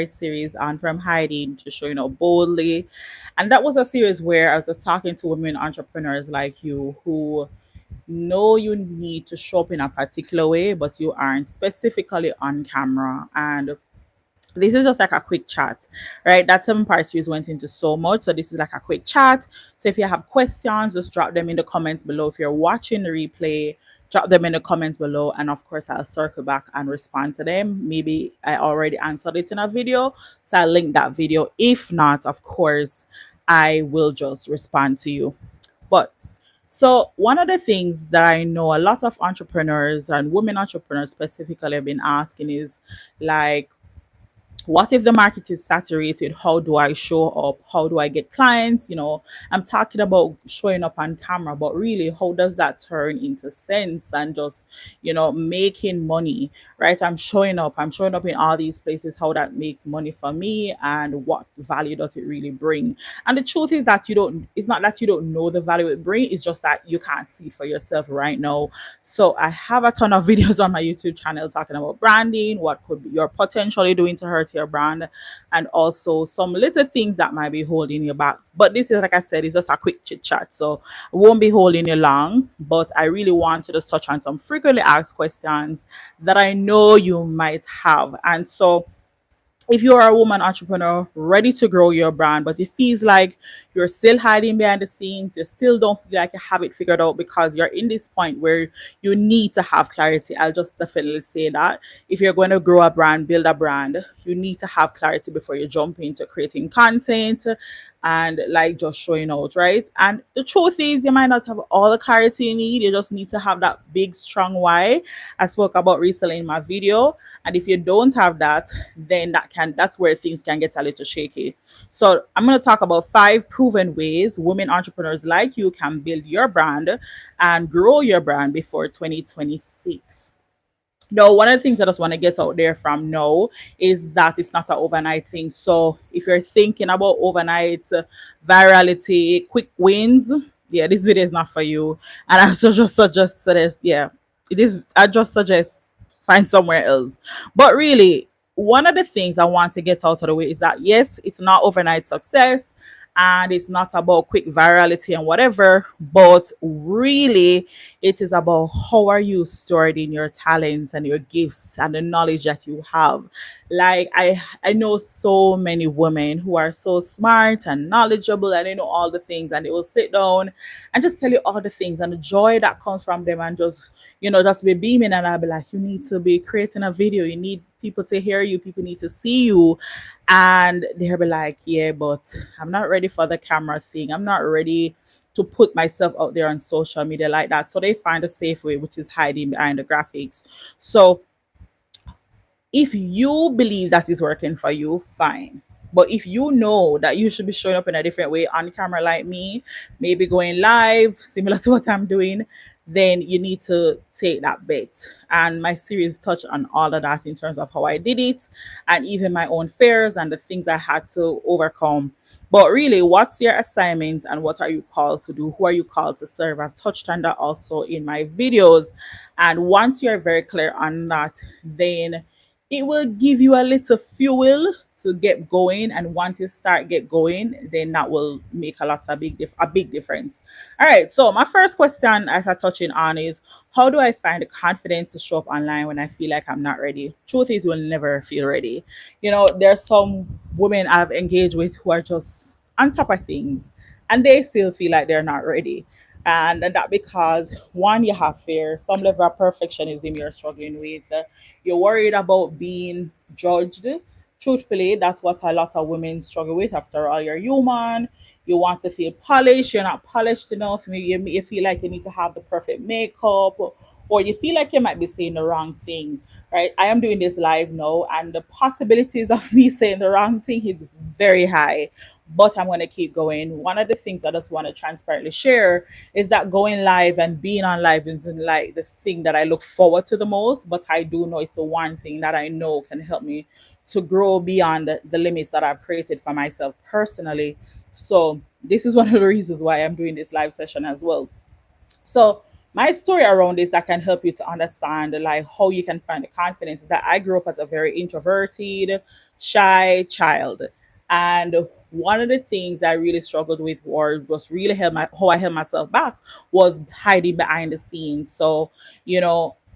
series on From Hiding to Showing Up Boldly. And that was a series where I was just talking to women entrepreneurs like you who know you need to show up in a particular way, but you aren't specifically on camera. And this is just like a quick chat, right? That 7 part series went into so much. So this is like a quick chat. So if you have questions, just drop them in the comments below. If you're watching the replay, drop them in the comments below. And of course, I'll circle back and respond to them. Maybe I already answered it in a video. So I'll link that video. If not, of course, I will just respond to you. But so one of the things that I know a lot of entrepreneurs and women entrepreneurs specifically have been asking is like, what if the market is saturated? How do I show up? How do I get clients? I'm talking about showing up on camera, but really, how does that turn into sense and just, making money, right? I'm showing up in all these places, how that makes money for me and what value does it really bring? And the truth is that it's not that you don't know the value it brings, it's just that you can't see it for yourself right now. So I have a ton of videos on my YouTube channel talking about branding, what could be you're potentially doing to hurt your brand, and also some little things that might be holding you back. But this is, like I said, it's just a quick chit chat. So I won't be holding you long, but I really want to just touch on some frequently asked questions that I know you might have. And so if you are a woman entrepreneur ready to grow your brand, but it feels like you're still hiding behind the scenes, you still don't feel like you have it figured out because you're in this point where you need to have clarity, I'll just definitely say that. If you're going to grow a brand, build a brand, you need to have clarity before you jump into creating content and like just showing out, right? And the truth is, you might not have all the clarity you need. You just need to have that big, strong why I spoke about recently in my video. And if you don't have that, then that's where things can get a little shaky. So I'm going to talk about 5 proven ways women entrepreneurs like you can build your brand and grow your brand before 2026. No, one of the things I just want to get out there from now is that it's not an overnight thing. So if you're thinking about overnight virality, quick wins, yeah, this video is not for you. And I also just suggest this, yeah, it is. I just suggest find somewhere else. But really, one of the things I want to get out of the way is that yes, it's not overnight success and it's not about quick virality and whatever, but really it is about how are you storing your talents and your gifts and the knowledge that you have. Like I know so many women who are so smart and knowledgeable and they know all the things and they will sit down and just tell you all the things and the joy that comes from them and just be beaming, and I'll be like, you need to be creating a video, you need people to hear you, people need to see you. And they'll be like, yeah, but I'm not ready for the camera thing, I'm not ready to put myself out there on social media like that. So they find a safe way, which is hiding behind the graphics. So if you believe that is working for you, fine. But if you know that you should be showing up in a different way on camera like me, maybe going live, similar to what I'm doing, then you need to take that bet. And my series touch on all of that in terms of how I did it and even my own fears and the things I had to overcome. But really, what's your assignment and what are you called to do? Who are you called to serve? I've touched on that also in my videos. And once you're very clear on that, then it will give you a little fuel to get going, and once you start get going, then that will make a big difference. All right, so my first question as I touching on is, how do I find the confidence to show up online when I feel like I'm not ready? Truth is, you'll never feel ready. There's some women I've engaged with who are just on top of things and they still feel like they're not ready. And that because one, you have fear, some level of perfectionism you're struggling with. You're worried about being judged. Truthfully, that's what a lot of women struggle with. After all, you're human. You want to feel polished. You're not polished enough. Maybe you feel like you need to have the perfect makeup, or you feel like you might be saying the wrong thing. Right? I am doing this live now, and the possibilities of me saying the wrong thing is very high. But I'm going to keep going. One of the things I just want to transparently share is that going live and being on live isn't like the thing that I look forward to the most, but I do know it's the one thing that I know can help me to grow beyond the limits that I've created for myself personally. So this is one of the reasons why I'm doing this live session as well. So my story around this that can help you to understand like how you can find the confidence is that I grew up as a very introverted, shy child. And one of the things I really struggled with or was really held my how I held myself back was hiding behind the scenes. So,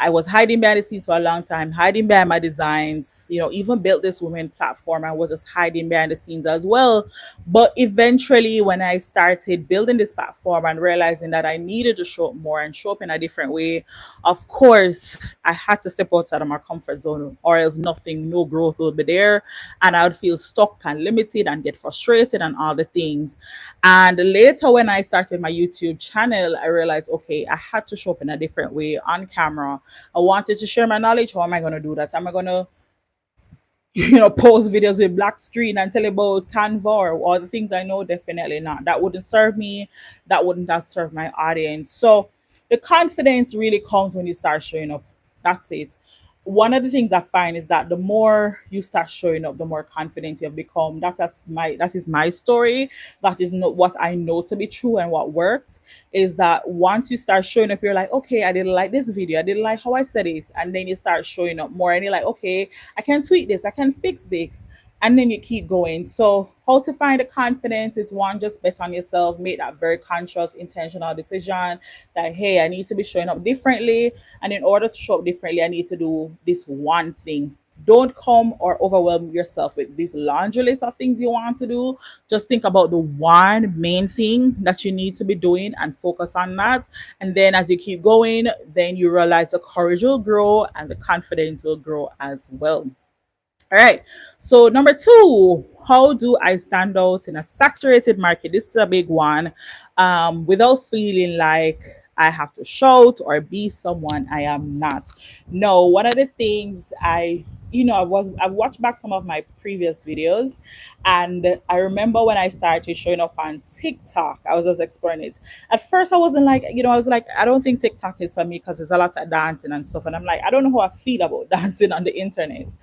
I was hiding behind the scenes for a long time, hiding behind my designs, even built this women platform. I was just hiding behind the scenes as well. But eventually, when I started building this platform and realizing that I needed to show up more and show up in a different way, of course, I had to step outside of my comfort zone, or else nothing, no growth will be there. And I would feel stuck and limited and get frustrated and all the things. And later, when I started my YouTube channel, I realized, okay, I had to show up in a different way on camera. I wanted to share my knowledge. How am I going to do that? Am I going to post videos with black screen and tell about Canva or all the things I know? Definitely not. That wouldn't serve me. That wouldn't have served my audience. So the confidence really comes when you start showing up. That's it. One of the things I find is that the more you start showing up, the more confident you've become. That is my story. That is not what I know to be true, and what works is that once you start showing up, you're like, okay, I didn't like this video. I didn't like how I said this. And then you start showing up more and you're like, okay, I can tweak this, I can fix this. And then you keep going. So, how to find the confidence is one, just bet on yourself, make that very conscious, intentional decision that, hey, I need to be showing up differently. And in order to show up differently, I need to do this one thing. Don't come or overwhelm yourself with this laundry list of things you want to do. Just think about the one main thing that you need to be doing and focus on that. And then as you keep going, then you realize the courage will grow and the confidence will grow as well. All right. So number two, how do I stand out in a saturated market? This is a big one. Without feeling like I have to shout or be someone I am not. No, one of the things I watched back some of my previous videos, and I remember when I started showing up on TikTok, I was just exploring it. At first, I wasn't like, I was like, I don't think TikTok is for me because there's a lot of dancing and stuff, and I'm like, I don't know how I feel about dancing on the internet.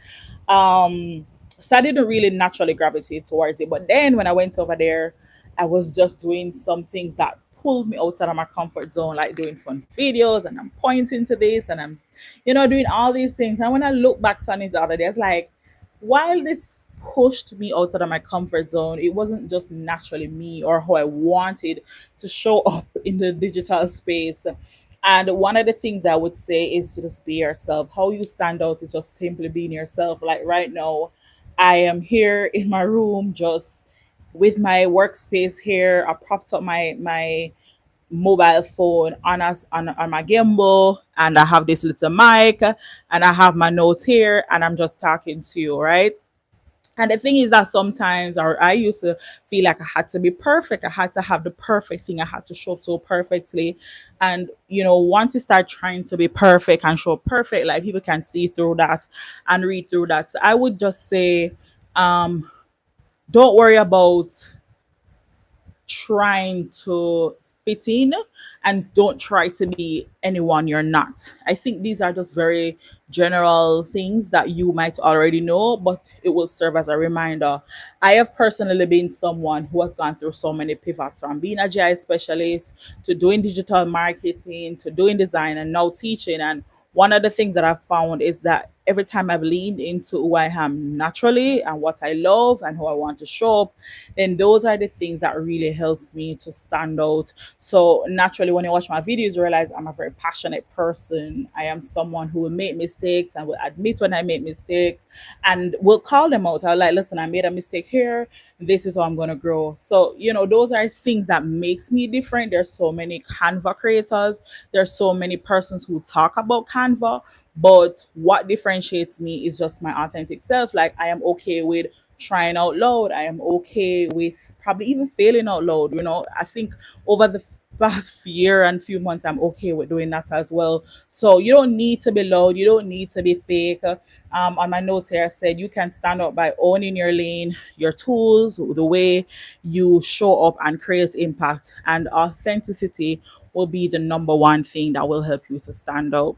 um, so I didn't really naturally gravitate towards it. But then when I went over there, I was just doing some things that pulled me outside of my comfort zone, like doing fun videos and I'm pointing to this and I'm, doing all these things. And when I look back on it the other day, it's like, while this pushed me outside of my comfort zone, it wasn't just naturally me or how I wanted to show up in the digital space. And one of the things I would say is to just be yourself. How you stand out is just simply being yourself. Like right now, I am here in my room just with my workspace here. I propped up my mobile phone on my gimbal, and I have this little mic and I have my notes here and I'm just talking to you, right? And the thing is that sometimes, or I used to feel like I had to be perfect. I had to have the perfect thing. I had to show up so perfectly. And, once you start trying to be perfect and show up perfect, like people can see through that and read through that. So I would just say, um, don't worry about trying to fit in, and don't try to be anyone you're not. I think these are just very general things that you might already know, but it will serve as a reminder. I have personally been someone who has gone through so many pivots, from being a GI specialist to doing digital marketing to doing design and now teaching. And one of the things that I've found is that every time I've leaned into who I am naturally and what I love and who I want to show up, then those are the things that really helps me to stand out. So naturally, when you watch my videos, you realize I'm a very passionate person. I am someone who will make mistakes and will admit when I make mistakes and will call them out. I'll like, listen, I made a mistake here. This is how I'm gonna grow. So, those are things that makes me different. There's so many Canva creators, there's so many persons who talk about Canva, but what differentiates me is just my authentic self. Like I am okay with trying out loud. I am okay with probably even failing out loud. I think over the past year and few months, I'm okay with doing that as well. So you don't need to be loud. You don't need to be fake. On my notes here, I said you can stand up by owning your lane, your tools, the way you show up and create impact. And authenticity will be the number one thing that will help you to stand out.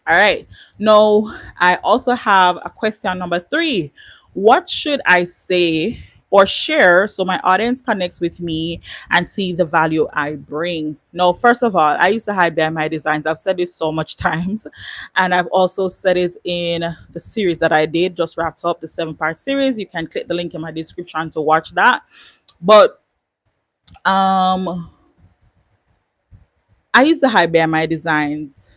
All right. Now, I also have a question number three. What should I say or share so my audience connects with me and see the value I bring. No, first of all, I used to hide behind my designs. I've said this so much times, and I've also said it in the series that I did, just wrapped up the 7-part series. You can click the link in my description to watch that. But um I used to hide behind my designs.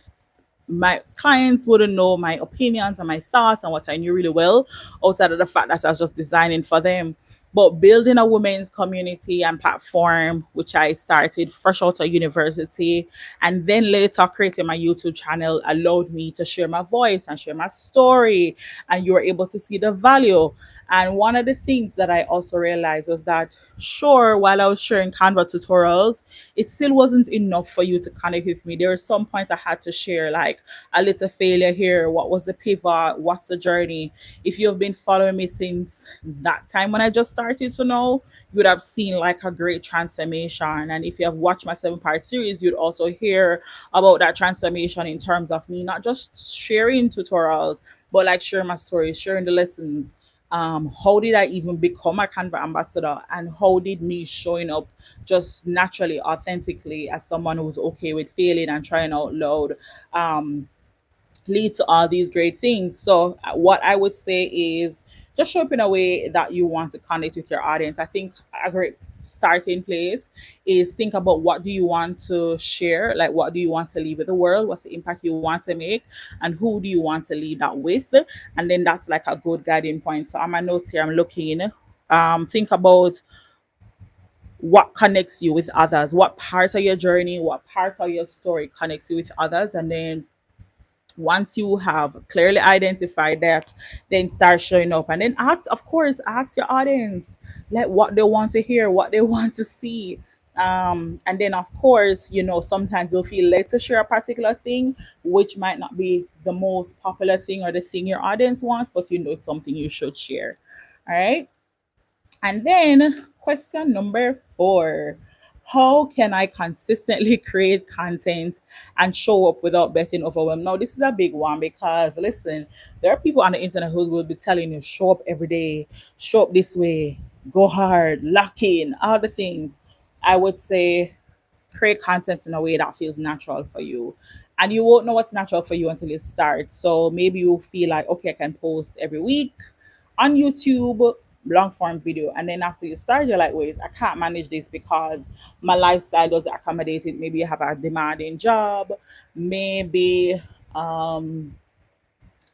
My clients wouldn't know my opinions and my thoughts and what I knew really well, outside of the fact that I was just designing for them. But building a women's community and platform, which I started fresh out of university, and then later creating my YouTube channel, allowed me to share my voice and share my story, and you were able to see the value. And one of the things that I also realized was that, sure, while I was sharing Canva tutorials, it still wasn't enough for you to connect with me. There were some points I had to share, like a little failure here. What was the pivot? What's the journey? If you've been following me since that time when I just started to know, you would have seen like a great transformation. And if you have watched my 7-part series, you'd also hear about that transformation in terms of me not just sharing tutorials, but like sharing my story, sharing the lessons. How did I even become a Canva ambassador, and how did me showing up just naturally, authentically, as someone who's okay with failing and trying out loud, um, lead to all these great things. So, what I would say is just show up in a way that you want to connect with your audience. I think a great starting place is think about what do you want to share, like what do you want to leave with the world, what's the impact you want to make, and who do you want to leave that with, and then that's like a good guiding point. So on my notes here, I'm looking. Think about what connects you with others, what part of your journey, what part of your story connects you with others, and then once you have clearly identified that, then start showing up, and then ask, of course, ask your audience like what they want to hear, what they want to see. And then of course, sometimes you'll feel led to share a particular thing which might not be the most popular thing or the thing your audience wants, but it's something you should share. All right. And then question number 4: how can I consistently create content and show up without getting overwhelmed? Now, this is a big one because listen, there are people on the internet who will be telling you, show up every day, show up this way, go hard, lock in, all the things. I would say create content in a way that feels natural for you. And you won't know what's natural for you until you start. So maybe you feel like, okay, I can post every week on YouTube, long form video. And then after you start, you're like, wait, I can't manage this because my lifestyle doesn't accommodate it. Maybe you have a demanding job. Maybe um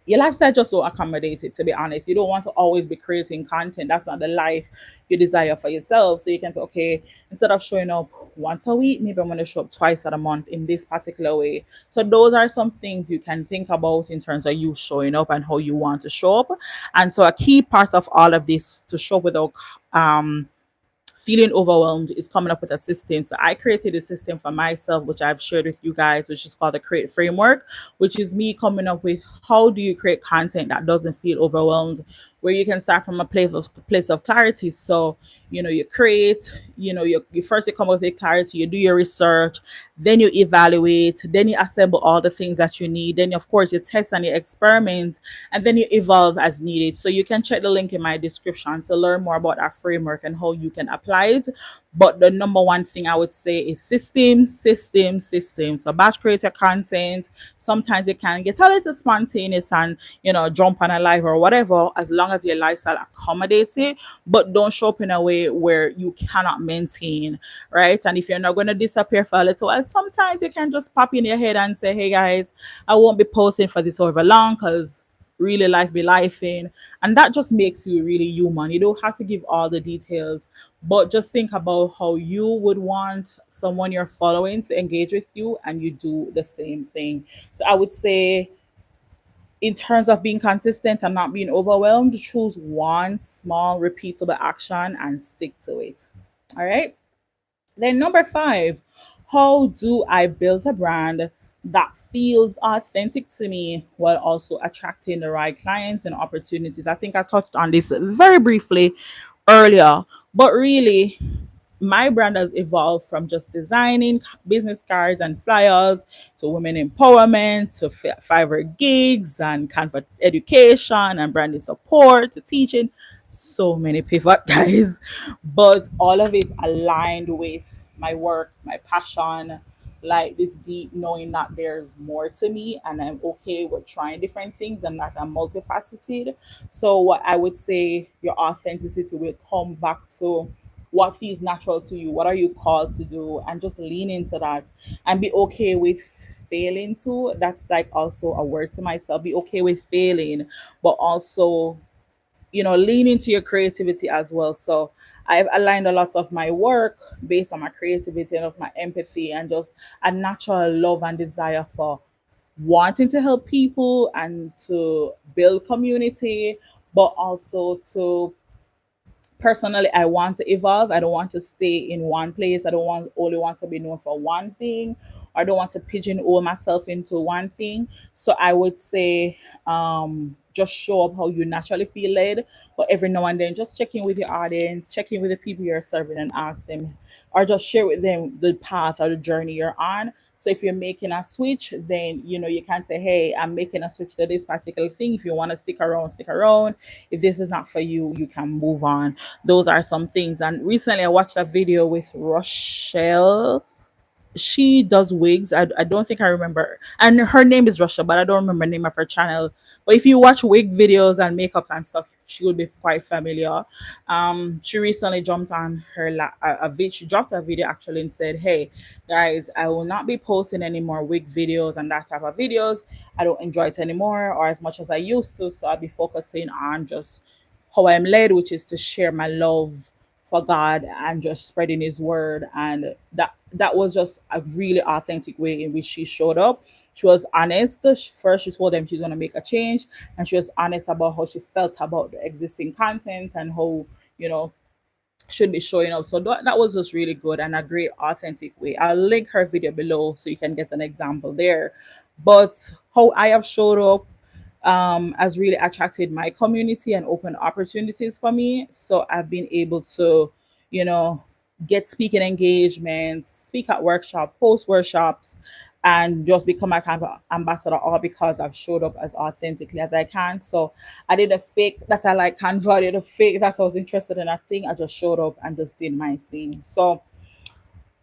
your lifestyle just so accommodated, to be honest. You don't want to always be creating content. That's not the life you desire for yourself. So you can say, okay, instead of showing up once a week, maybe I'm going to show up twice a month in this particular way. So those are some things you can think about in terms of you showing up and how you want to show up. And so a key part of all of this to show up without feeling overwhelmed is coming up with a system. So I created a system for myself, which I've shared with you guys, which is called the Create Framework, which is me coming up with how do you create content that doesn't feel overwhelmed, where you can start from a place of clarity. So, you create, you first you come up with clarity, you do your research, then you evaluate, then you assemble all the things that you need, then of course you test and you experiment, and then you evolve as needed. So you can check the link in my description to learn more about our framework and how you can apply it. But the number one thing I would say is system, system, system. So batch creator content, sometimes it can get a little spontaneous and jump on a live or whatever, as long as your lifestyle accommodates it, but don't show up in a way where you cannot maintain, right? And if you're not going to disappear for a little while, sometimes you can just pop in your head and say, hey guys, I won't be posting for this over long because really life be lifing, and that just makes you really human. You don't have to give all the details, but just think about how you would want someone you're following to engage with you, and you do the same thing. So I would say, in terms of being consistent and not being overwhelmed, choose one small repeatable action and stick to it. All right. Then number 5: how do I build a brand that feels authentic to me while also attracting the right clients and opportunities? I think I touched on this very briefly earlier, but really my brand has evolved from just designing business cards and flyers to women empowerment to Fiverr gigs and Canva education and branding support to teaching. so many pivot guys, but all of it aligned with my work, my passion, like this deep knowing that there's more to me and I'm okay with trying different things and that I'm multifaceted. So what I would say, your authenticity will come back to what feels natural to you, what are you called to do, and just lean into that and be okay with failing too. That's like also a word to myself, be okay with failing, but also lean into your creativity as well. So I've aligned a lot of my work based on my creativity and also my empathy and just a natural love and desire for wanting to help people and to build community, but also to personally, I want to evolve. I don't want to stay in one place. I don't want to be known for one thing. I don't want to pigeonhole myself into one thing. So I would say just show up how you naturally feel led, but every now and then just check in with your audience, check in with the people you're serving and ask them, or just share with them the path or the journey you're on. So if you're making a switch, then you can say, hey, I'm making a switch to this particular thing. If you want to stick around, stick around. If this is not for you, you can move on. Those are some things. And recently I watched a video with Rochelle. She does wigs. I don't think I remember. And her name is Russia, but I don't remember the name of her channel. But if you watch wig videos and makeup and stuff, she would be quite familiar. She recently jumped on her she dropped a video actually and said, hey guys, I will not be posting any more wig videos and that type of videos. I don't enjoy it anymore or as much as I used to. So I'll be focusing on just how I'm led, which is to share my love for God and just spreading his word. And that was just a really authentic way in which she showed up. She was honest. First she told them she's going to make a change, and she was honest about how she felt about the existing content and how you know should be showing up. So that was just really good and a great authentic way. I'll link her video below so you can get an example there. But how I have showed up has really attracted my community and opened opportunities for me. So I've been able to, you know, get speaking engagements, speak at workshops, host workshops, and just become a kind of ambassador, all because I've showed up as authentically as I can. So I did a fake that I like converted a fake that I was interested in. I think I just showed up and just did my thing. So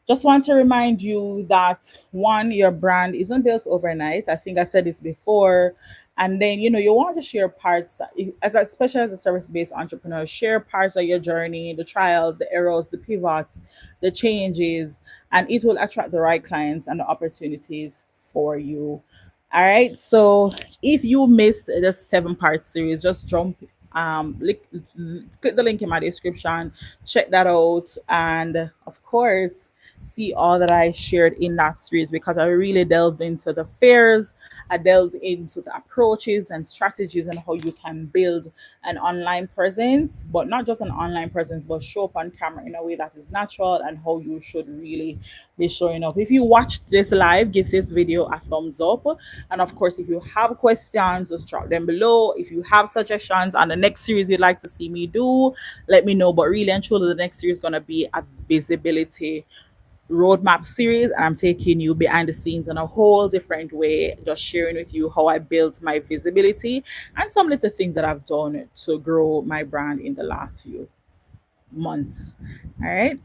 just want to remind you that one, your brand isn't built overnight. I think I said this before. And then, you want to share parts, especially as a service based entrepreneur, share parts of your journey, the trials, the errors, the pivots, the changes, and it will attract the right clients and the opportunities for you. All right. So if you missed the 7-part series, just jump click the link in my description, check that out, and of course see all that I shared in that series, because I really delved into the fears, I delved into the approaches and strategies and how you can build an online presence, but not just an online presence, but show up on camera in a way that is natural, and how you should really be showing up. If you watched this live, give this video a thumbs up. And of course, if you have questions, just drop them below. If you have suggestions on the next series you'd like to see me do, let me know. But really and truly, the next series is going to be a visibility roadmap series, and I'm taking you behind the scenes in a whole different way, just sharing with you how I built my visibility and some little things that I've done to grow my brand in the last few months. All right.